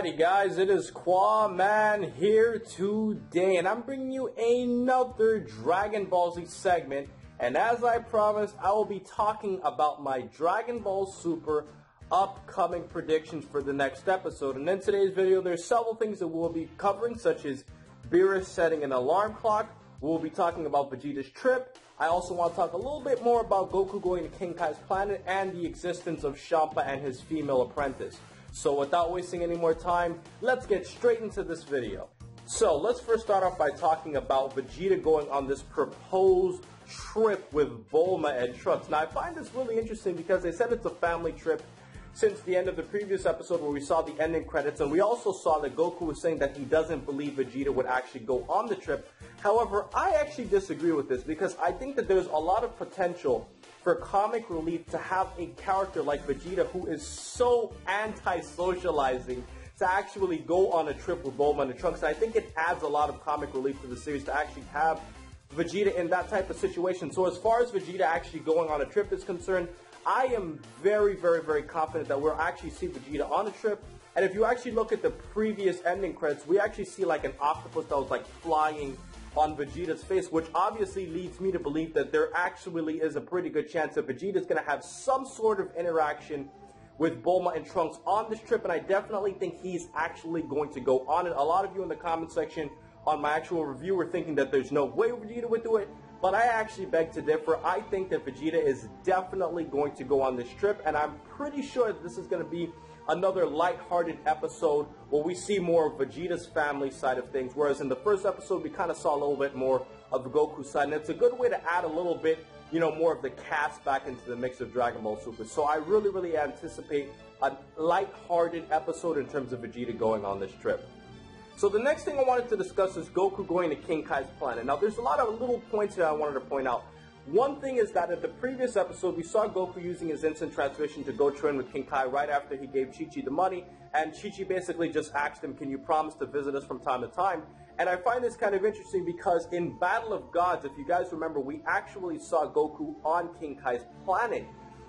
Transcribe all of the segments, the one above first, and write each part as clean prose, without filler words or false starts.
Alrighty guys, it is Qaaman here today, and I'm bringing you another Dragon Ball Z segment, and as I promised, I will be talking about my Dragon Ball Super upcoming predictions for the next episode. And in today's video, there's several things that we'll be covering, such as Beerus setting an alarm clock. We'll be talking about Vegeta's trip. I also want to talk a little bit more about Goku going to King Kai's planet and the existence of Champa and his female apprentice. So without wasting any more time, let's get straight into this video. So let's first start off by talking about Vegeta going on this proposed trip with Bulma and Trunks. Now I find this really interesting because they said it's a family trip since the end of the previous episode where we saw the ending credits, and we also saw that Goku was saying that he doesn't believe Vegeta would actually go on the trip. However, I actually disagree with this because I think that there's a lot of potential for comic relief to have a character like Vegeta who is so anti-socializing to actually go on a trip with Bulma and Trunks. And I think it adds a lot of comic relief to the series to actually have Vegeta in that type of situation. So as far as Vegeta actually going on a trip is concerned, I am very, very, very confident that we'll actually see Vegeta on a trip. And if you actually look at the previous ending credits, we actually see like an octopus that was like flying on Vegeta's face, which obviously leads me to believe that there actually is a pretty good chance that Vegeta's going to have some sort of interaction with Bulma and Trunks on this trip, and I definitely think he's actually going to go on it. A lot of you in the comment section on my actual review were thinking that there's no way Vegeta would do it, but I actually beg to differ. I think that Vegeta is definitely going to go on this trip, and I'm pretty sure that this is going to be another light-hearted episode where we see more of Vegeta's family side of things, whereas in the first episode we kind of saw a little bit more of the Goku side, and it's a good way to add a little bit, you know, more of the cast back into the mix of Dragon Ball Super. So I really, really anticipate a light-hearted episode in terms of Vegeta going on this trip. So the next thing I wanted to discuss is Goku going to King Kai's planet. Now there's a lot of little points here I wanted to point out. One thing is that in the previous episode, we saw Goku using his instant transmission to go train with King Kai right after he gave Chi-Chi the money, and Chi-Chi basically just asked him, can you promise to visit us from time to time? And I find this kind of interesting because in Battle of Gods, if you guys remember, we actually saw Goku on King Kai's planet.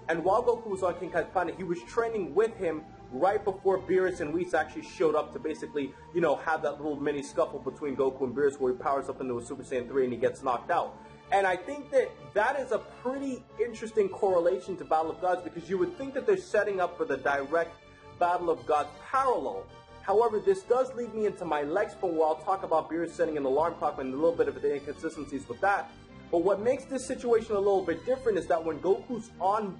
And while Goku was on King Kai's planet, he was training with him right before Beerus and Whis actually showed up to basically, you know, have that little mini scuffle between Goku and Beerus where he powers up into a Super Saiyan 3 and he gets knocked out. And I think that that is a pretty interesting correlation to Battle of Gods because you would think that they're setting up for the direct Battle of Gods parallel. However, this does lead me into my next point where I'll talk about Beerus setting an alarm clock and a little bit of the inconsistencies with that. But what makes this situation a little bit different is that when Goku's on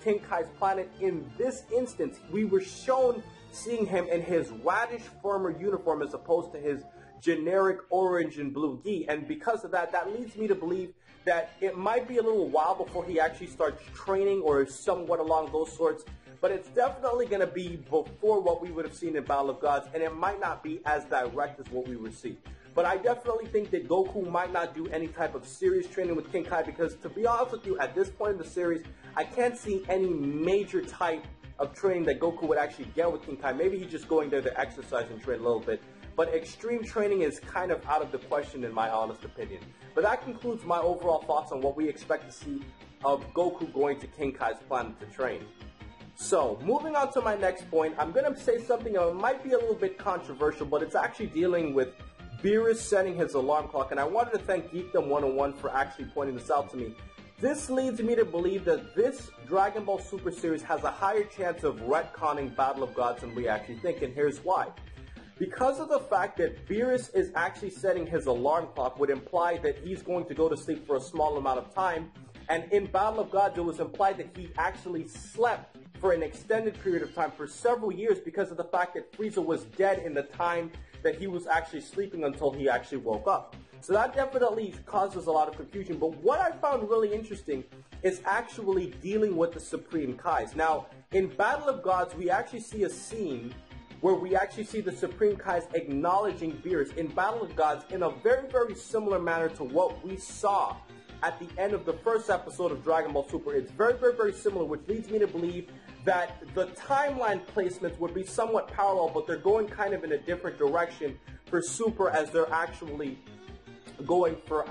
King Kai's planet in this instance, we were shown seeing him in his radish farmer uniform as opposed to his generic orange and blue gi, and because of that, that leads me to believe that it might be a little while before he actually starts training or somewhat along those sorts, but it's definitely going to be before what we would have seen in Battle of Gods, and it might not be as direct as what we would see. But I definitely think that Goku might not do any type of serious training with King Kai because, to be honest with you, at this point in the series, I can't see any major type of training that Goku would actually get with King Kai. Maybe he's just going there to exercise and train a little bit. But extreme training is kind of out of the question in my honest opinion. But that concludes my overall thoughts on what we expect to see of Goku going to King Kai's planet to train. So, moving on to my next point, I'm going to say something that might be a little bit controversial, but it's actually dealing with Beerus setting his alarm clock. And I wanted to thank Geekdom 101 for actually pointing this out to me. This leads me to believe that this Dragon Ball Super series has a higher chance of retconning Battle of Gods than we actually think, and here's why. Because of the fact that Beerus is actually setting his alarm clock would imply that he's going to go to sleep for a small amount of time, and in Battle of Gods it was implied that he actually slept for an extended period of time for several years because of the fact that Frieza was dead in the time that he was actually sleeping until he actually woke up. So that definitely causes a lot of confusion, but what I found really interesting is actually dealing with the Supreme Kais. Now, in Battle of Gods, we actually see a scene where we actually see the Supreme Kais acknowledging Beerus in Battle of Gods in a very, very similar manner to what we saw at the end of the first episode of Dragon Ball Super. It's very, very, very similar, which leads me to believe that the timeline placements would be somewhat parallel, but they're going kind of in a different direction for Super as they're actually going for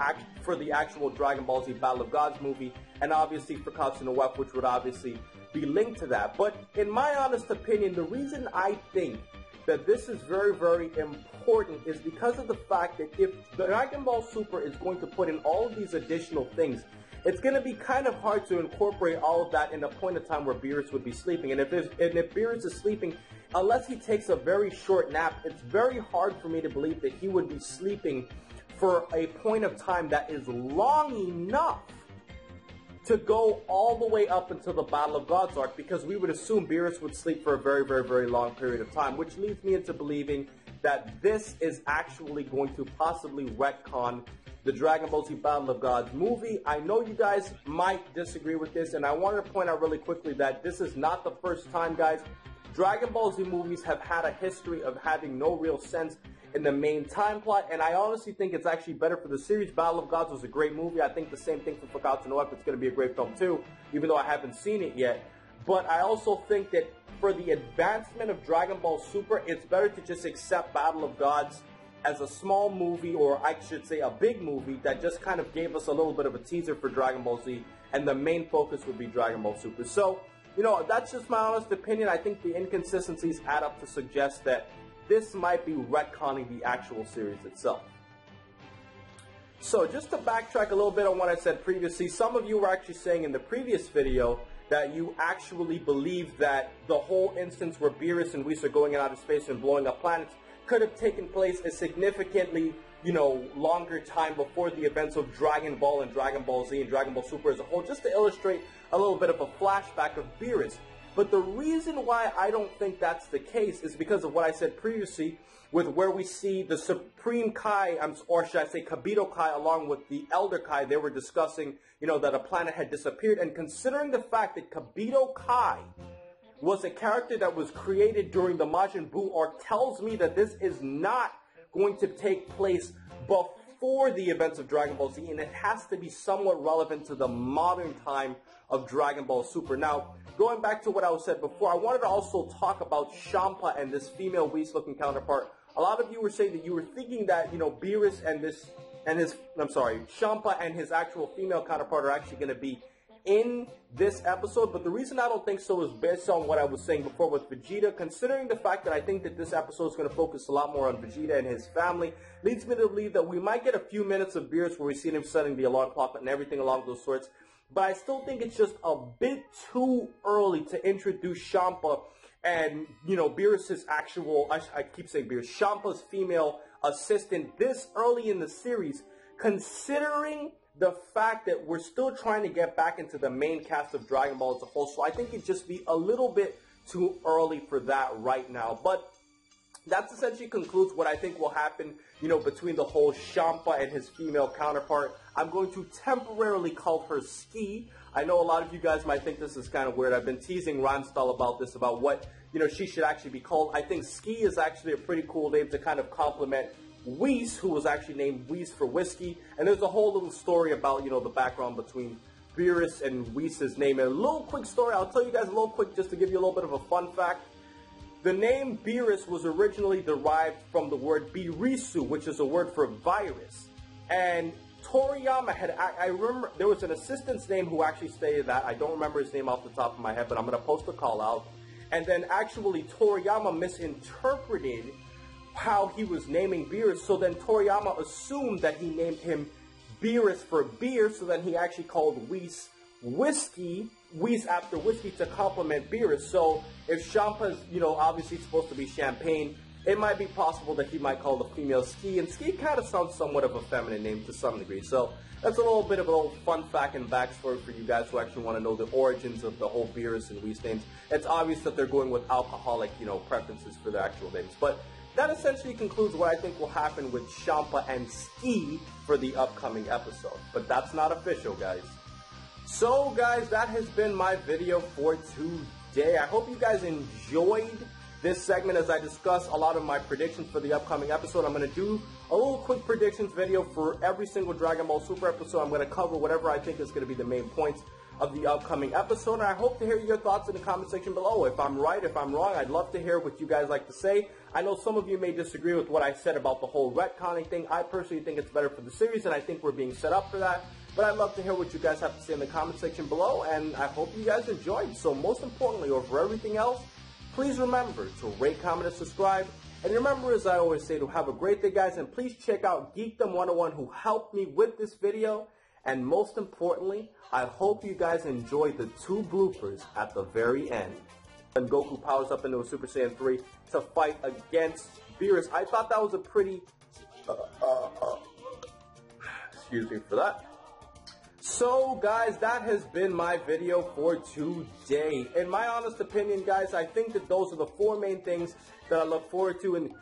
the actual Dragon Ball Z Battle of Gods movie, and obviously for Katsuna Wef, which would obviously be linked to that. But in my honest opinion, the reason I think that this is very, very important is because of the fact that if Dragon Ball Super is going to put in all of these additional things, it's going to be kind of hard to incorporate all of that in a point of time where Beerus would be sleeping. And if Beerus is sleeping, unless he takes a very short nap, it's very hard for me to believe that he would be sleeping for a point of time that is long enough to go all the way up until the Battle of Gods arc, because we would assume Beerus would sleep for a very, very, very long period of time, which leads me into believing that this is actually going to possibly retcon the Dragon Ball Z Battle of Gods movie. I know you guys might disagree with this, and I wanted to point out really quickly that this is not the first time, guys. Dragon Ball Z movies have had a history of having no real sense in the main time plot, and I honestly think it's actually better for the series. Battle of Gods was a great movie. I think the same thing for Forgotten No F. It's going to be a great film too, even though I haven't seen it yet. But I also think that for the advancement of Dragon Ball Super, it's better to just accept Battle of Gods as a small movie, or I should say a big movie, that just kind of gave us a little bit of a teaser for Dragon Ball Z, and the main focus would be Dragon Ball Super. So, you know, that's just my honest opinion. I think the inconsistencies add up to suggest that this might be retconning the actual series itself. So, just to backtrack a little bit on what I said previously, some of you were actually saying in the previous video that you actually believe that the whole instance where Beerus and Whis are going out of space and blowing up planets could have taken place a significantly, you know, longer time before the events of Dragon Ball and Dragon Ball Z and Dragon Ball Super as a whole, just to illustrate a little bit of a flashback of Beerus. But the reason why I don't think that's the case is because of what I said previously, with where we see the Supreme Kai, or should I say Kabito Kai, along with the Elder Kai. They were discussing, you know, that a planet had disappeared, and considering the fact that Kabito Kai was a character that was created during the Majin Buu arc, tells me that this is not going to take place before the events of Dragon Ball Z, and it has to be somewhat relevant to the modern time of Dragon Ball Super. Now, going back to what I was said before, I wanted to also talk about Champa and this female Whis-looking counterpart. A lot of you were saying that you were thinking that, you know, Beerus Champa and his actual female counterpart are actually going to be in this episode, but the reason I don't think so is based on what I was saying before with Vegeta. Considering the fact that I think that this episode is going to focus a lot more on Vegeta and his family, leads me to believe that we might get a few minutes of Beerus where we see him setting the alarm clock and everything along those sorts, but I still think it's just a bit too early to introduce Champa and, you know, Beerus's actual, I keep saying Beerus, Champa's female assistant this early in the series, considering the fact that we're still trying to get back into the main cast of Dragon Ball as a whole. So I think it'd just be a little bit too early for that right now. But that essentially concludes what I think will happen, you know, between the whole Champa and his female counterpart. I'm going to temporarily call her Ski. I know a lot of you guys might think this is kind of weird. I've been teasing Rhymestyle about this, about what, you know, she should actually be called. I think Ski is actually a pretty cool name to kind of complement Whis, who was actually named Whis for whiskey, and there's a whole little story about, you know, the background between Beerus and Whis' name. And a little quick story, I'll tell you guys a little quick just to give you a little bit of a fun fact. The name Beerus was originally derived from the word Birisu, which is a word for virus. And Toriyama had, I remember, there was an assistant's name who actually stated that. I don't remember his name off the top of my head, but I'm going to post a call out. And then actually Toriyama misinterpreted how he was naming Beerus, so then Toriyama assumed that he named him Beerus for beer, so then he actually called Whis whiskey, Whis after whiskey, to complement Beerus. So if Champa's, you know, obviously supposed to be champagne, it might be possible that he might call the female Ski, and Ski kind of sounds somewhat of a feminine name to some degree. So that's a little bit of a little fun fact and backstory for you guys who actually want to know the origins of the whole Beerus and Whis names. It's obvious that they're going with alcoholic, you know, preferences for their actual names. But that essentially concludes what I think will happen with Champa and Ski for the upcoming episode. But that's not official, guys. So, guys, that has been my video for today. I hope you guys enjoyed this segment as I discuss a lot of my predictions for the upcoming episode. I'm going to do a little quick predictions video for every single Dragon Ball Super episode. I'm going to cover whatever I think is going to be the main points of the upcoming episode, and I hope to hear your thoughts in the comment section below. If I'm right, if I'm wrong, I'd love to hear what you guys like to say. I know some of you may disagree with what I said about the whole retconning thing. I personally think it's better for the series, and I think we're being set up for that. But I'd love to hear what you guys have to say in the comment section below, and I hope you guys enjoyed. So most importantly, over everything else, Please remember to rate, comment, and subscribe. And remember, as I always say, to have a great day, guys. And please check out Geekdom 101, who helped me with this video. And most importantly, I hope you guys enjoyed the 2 bloopers at the very end. When Goku powers up into a Super Saiyan 3 to fight against Beerus. I thought that was a pretty... excuse me for that. So, guys, that has been my video for today. In my honest opinion, guys, I think that those are the 4 main things that I look forward to in...